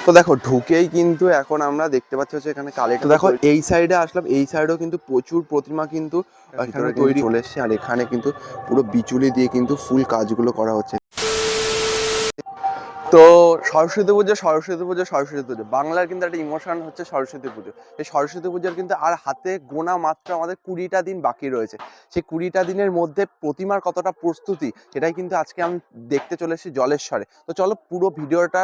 তো দেখো ঢুকেই কিন্তু এখন আমরা দেখতে পাচ্ছি হচ্ছে এখানে কালেক্টর। দেখো এই সাইডে আসলাম, এই সাইডেও কিন্তু প্রচুর প্রতিমা কিন্তু এখানে তৈরি চলে এসছে, আর এখানে কিন্তু পুরো বিচুলি দিয়ে কিন্তু ফুল কাজগুলো করা হচ্ছে। তো সরস্বতী পুজো বাংলার কিন্তু একটা ইমোশন হচ্ছে সরস্বতী পুজো। এই সরস্বতী পুজোর কিন্তু আর হাতে গোনা মাত্র আমাদের 20টা দিন বাকি রয়েছে। সেই 20টা দিনের মধ্যে প্রতিমার কতটা প্রস্তুতি সেটাই কিন্তু আজকে আমি দেখতে চলে এসেছি জলেশ্বরে। তো চলো পুরো ভিডিওটা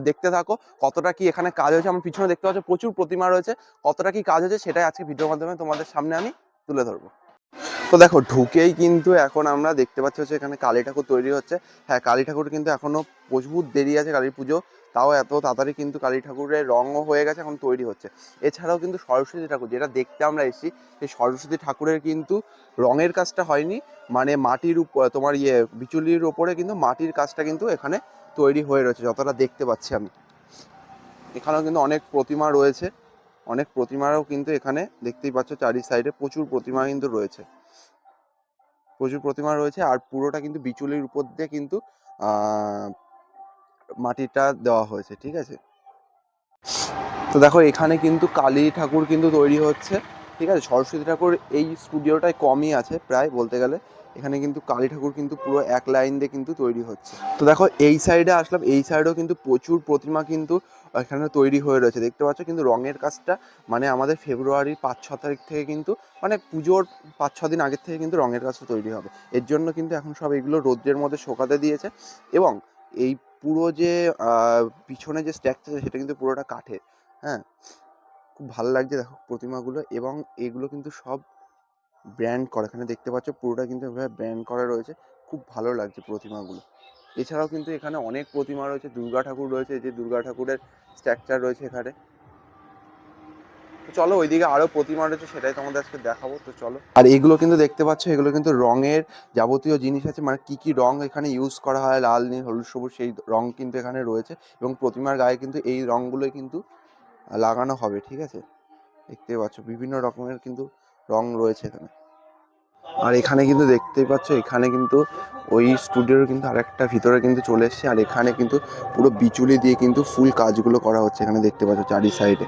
দেখতে থাকো, কতটা কি এখানে কাজ হয়েছে। আমার পিছনে দেখতে পাচ্ছ প্রচুর প্রতিমা রয়েছে, কতটা কি কাজ হয়েছে সেটাই আজকে ভিডিওর মাধ্যমে তোমাদের সামনে আমি তুলে ধরবো। তো দেখো ঢুকেই কিন্তু এখন আমরা দেখতে পাচ্ছি হচ্ছে এখানে কালী ঠাকুর তৈরি হচ্ছে। হ্যাঁ, কালী ঠাকুর কিন্তু এখনো প্রচুর দেরি আছে কালীর পুজো, তাও এত তাড়াতাড়ি কিন্তু কালী ঠাকুরের রঙও হয়ে গেছে, এখন তৈরি হচ্ছে। এছাড়াও কিন্তু সরস্বতী ঠাকুর যেটা দেখতে আমরা এসেছি, সেই সরস্বতী ঠাকুরের কিন্তু রঙের কাজটা হয়নি, মানে মাটির উপর তোমার বিচুলির ওপরে কিন্তু মাটির কাজটা কিন্তু এখানে তৈরি হয়ে রয়েছে যতটা দেখতে পাচ্ছি আমি। এখানেও কিন্তু অনেক প্রতিমা রয়েছে, অনেক প্রতিমারও কিন্তু এখানে দেখতেই পাচ্ছ চারি সাইডে প্রচুর প্রতিমা কিন্তু রয়েছে, প্রচুর প্রতিমা রয়েছে। আর পুরোটা কিন্তু বিচুলির উপর দিয়ে কিন্তু মাটিটা দেওয়া হয়েছে, ঠিক আছে। তো দেখো এখানে কিন্তু কালী ঠাকুর কিন্তু তৈরি হচ্ছে, ঠিক আছে। সরস্বতী ঠাকুর এই স্টুডিওটায় কমই আছে প্রায় বলতে গেলে, এখানে কিন্তু কালী ঠাকুর কিন্তু পুরো এক লাইন দিয়ে কিন্তু তৈরি হচ্ছে। তো দেখো এই সাইডে আসলাম, এই সাইডেও কিন্তু প্রচুর প্রতিমা কিন্তু এখানে তৈরি হয়ে রয়েছে দেখতে পাচ্ছ। কিন্তু রঙের কাজটা মানে আমাদের ফেব্রুয়ারির 5-6 তারিখ থেকে কিন্তু, মানে পুজোর 5-6 দিন আগের থেকে কিন্তু রঙের কাজটা তৈরি হবে। এর জন্য কিন্তু এখন সব এগুলো রৌদ্রের মধ্যে শুকাতে দিয়েছে। এবং এই পুরো যে পিছনে যে স্ট্রাকচার সেটা কিন্তু পুরোটা কাঠের। হ্যাঁ, খুব ভালো লাগছে দেখো প্রতিমাগুলো, এবং এগুলো কিন্তু সব ব্র্যান্ড করা, এখানে দেখতে পাচ্ছ পুরোটা কিন্তু এভাবে ব্র্যান্ড করা রয়েছে, খুব ভালো লাগছে প্রতিমাগুলো। এছাড়াও কিন্তু এখানে অনেক প্রতিমা রয়েছে, দুর্গা ঠাকুর রয়েছে, যে দুর্গা ঠাকুরের স্ট্রাকচার রয়েছে এখানে। তো চলো ওইদিকে আরো প্রতিমা রয়েছে, সেটাই তোমাদের আজকে দেখাবো। তো চলো। আর এগুলো কিন্তু দেখতে পাচ্ছ, এগুলো কিন্তু রঙের যাবতীয় জিনিস আছে, মানে কি কি রং এখানে ইউজ করা হয়, লাল নীল হলুদ সবুজ, সেই রং কিন্তু এখানে রয়েছে। এবং প্রতিমার গায়ে কিন্তু এই রঙগুলোই কিন্তু লাগানো হবে, ঠিক আছে। দেখতে পাচ্ছ বিভিন্ন রকমের কিন্তু রং রয়েছে এখানে। আর এখানে কিন্তু দেখতেই পাচ্ছ, এখানে কিন্তু ওই স্টুডিওর কিন্তু আরেকটা ভিতরে কিন্তু চলে এসছে, আর এখানে কিন্তু পুরো বিচুলি দিয়ে কিন্তু ফুল কাজগুলো করা হচ্ছে। এখানে দেখতে পাচ্ছ চারি সাইডে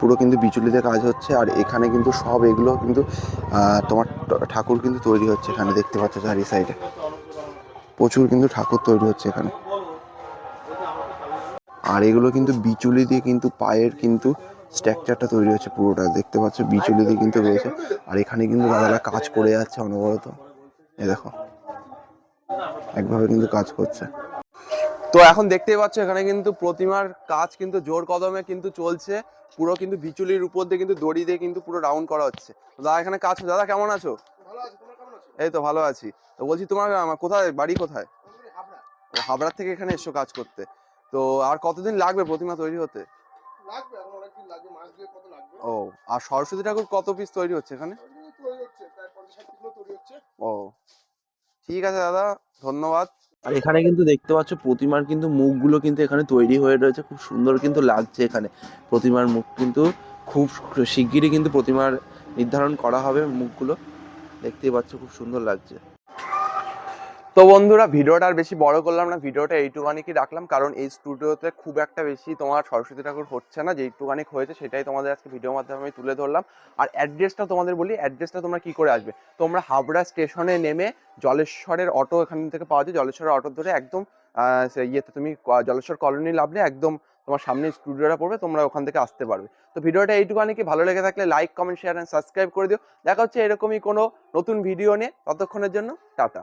পুরো কিন্তু বিচুলিতে কাজ হচ্ছে, আর এখানে কিন্তু সব এগুলো কিন্তু তোমার ঠাকুর কিন্তু তৈরি হচ্ছে। এখানে দেখতে পাচ্ছ চারি সাইডে প্রচুর কিন্তু ঠাকুর তৈরি হচ্ছে এখানে। আর এগুলো কিন্তু বিচুলি দিয়ে কিন্তু পায়ের কিন্তু স্ট্রাকচারটা তৈরি হচ্ছে, পুরোটা দেখতে পাচ্ছ বিচুলি দিয়ে কিন্তু রয়েছে। আর এখানে কিন্তু দাদারা কাজ করে যাচ্ছে অনবরত, এ দেখো একভাবে কিন্তু কাজ করছে। তো এখন দেখতেই পাচ্ছ এখানে কিন্তু প্রতিমার কাজ কিন্তু জোর কদমে কিন্তু চলছে, পুরো কিন্তু বিচুলির উপর দিয়ে কিন্তু দড়ি দিয়ে কিন্তু পুরো রাউন্ড করা হচ্ছে। তো দাদা এখানে কাজ, দাদা কেমন আছো? এই তো ভালো আছি। তো বলছি তোমার কোথায় বাড়ি, কোথায়? হাবড়ার থেকে এখানে এসছো কাজ করতে। তো আর কতদিন লাগবে প্রতিমা তৈরি হতে? ও, আর সরস্বতী ঠাকুর কত পিস তৈরি হচ্ছে এখানে? ও, ঠিক আছে দাদা, ধন্যবাদ। আর এখানে কিন্তু দেখতে পাচ্ছ প্রতিমার কিন্তু মুখগুলো কিন্তু এখানে তৈরি হয়ে রয়েছে, খুব সুন্দর কিন্তু লাগছে এখানে। প্রতিমার মুখ কিন্তু খুব শিগগিরই কিন্তু প্রতিমার নির্ধারণ করা হবে মুখগুলো, দেখতেই পাচ্ছ খুব সুন্দর লাগছে। তো বন্ধুরা ভিডিওটা আর বেশি বড় করলাম না, ভিডিওটা এইটুখানি কি রাখলাম, কারণ এই স্টুডিওতে খুব একটা বেশি তোমার সরস্বতী ঠাকুর হচ্ছে না, যেইটুখানি হয়েছে সেটাই তোমাদের আজকে ভিডিওর মাধ্যমে আমি তুলে ধরলাম। আর অ্যাড্রেসটা তোমাদের বলি, অ্যাড্রেসটা তোমরা কি করে আসবে। তোমরা হাবড়া স্টেশনে নেমে জলেশ্বরের অটো এখান থেকে পাওয়া যায়, জলেশ্বরের অটো ধরে একদম ইয়েতে তুমি জলেশ্বর কলোনি নামলে একদম তোমার সামনে স্টুডিওটা পড়বে, তোমরা ওখান থেকে আসতে পারবে। তো ভিডিওটা এইটুখানি কি, ভালো লেগে থাকলে like comment share and subscribe করে দিও। দেখা হচ্ছে এরকমই কোনো নতুন ভিডিও নিয়ে, ততক্ষণের জন্য টাটা।